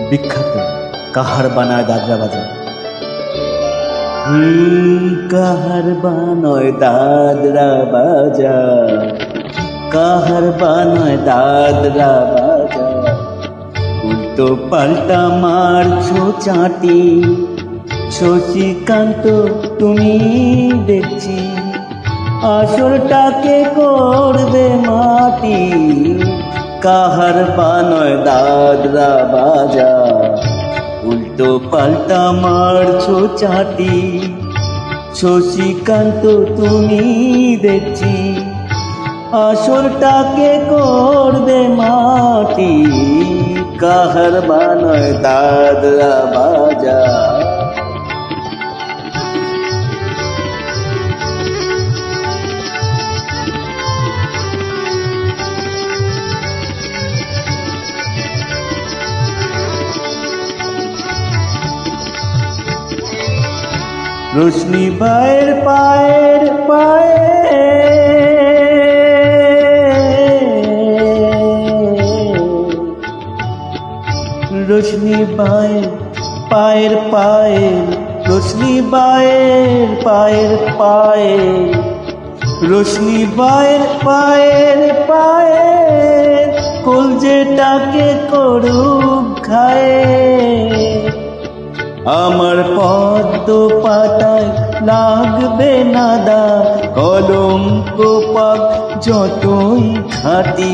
বিখ্যাত কাহার বানায় দাদরা বাজা। কাহার বানায় দাদরা বাজা, কাহার বানায় দাদরা বাজা, উল্টো পাল্টা মারছো চাটি, শশীকান্ত তুমি দেখছি আসরটাকে করবে মাটি। কাহার বানায় দাদরা বাজা, উল্টো পাল্টা মারছো চাটি, শশীকান্ত তুমি দেখছি আসরটাকে করবে মাটি। কাহার বানায় দাদরা বাজা। রোশনি বাইর পায়ের পায়ে, রোশনি বাইর পায়ের পায়ে, রোশনি বাইর পায়ের পায়ে, রোশনি বাইর পায়ের পায়ে, কলজেটাকে করুক খায়ে। আমার পদ্ম পাতায় লাগবে না দাগ, কলঙ্ক পাক যতই খাটি,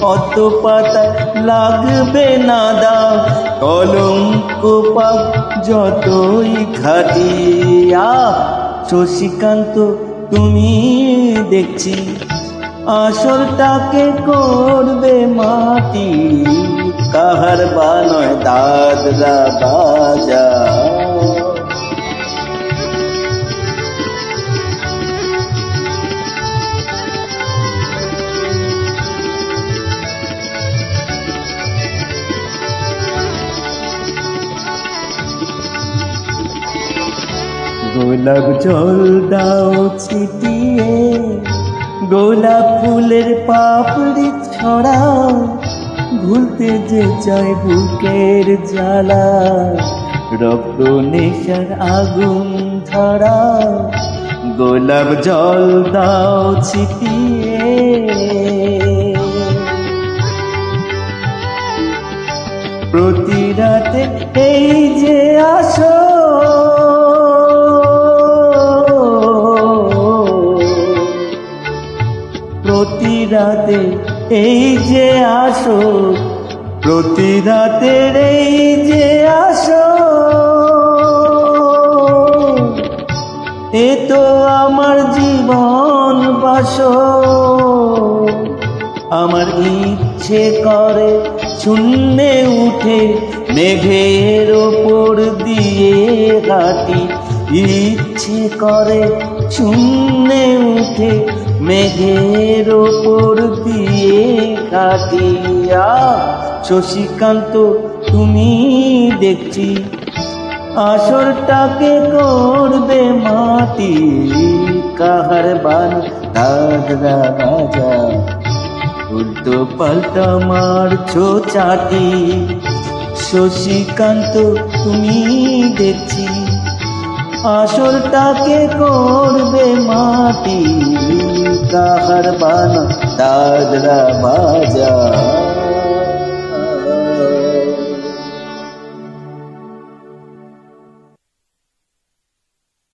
পদ্ম পাতায় লাগবে না দাগ, কলঙ্ক পাক যতই খাটি। শশীকান্ত তুমি দেখছি আসরটাকে করবে মাটি। কাহার বানায় দাদরা বাজা। গোলাপ জল দাও ছিটিয়ে, গোলাপ ফুলের পাপড়ি ছড়াও, ভুলতে যে চাই বুকের জ্বালা, রক্ত নেশার আগুন ধরাও। গোলাপ জল দাও ছিটিয়ে, প্রতি রাতে এই যে আসো, প্রতি রাতে এই যে আসো, প্রতি রাতের এই যে আসো, এ তো আমার জীবন বাসো। আমার ইচ্ছে করে শূন্যে উঠে মেঘের ওপর দিয়ে হাঁটি, ইচ্ছে করে শূন্যে উঠে মেঘের ওপর দিয়ে কাটিয়া। শশীকান্ত তুমি দেখছি আসরটাকে করবে মাটি। কাহার বানায় দাদরা বাজা, উল্টো পাল্টা মারছো চাটি, শশীকান্ত তুমি দেখছি আসরটাকে করবে মাটি। কাহার বানায় দাদরা বাজা।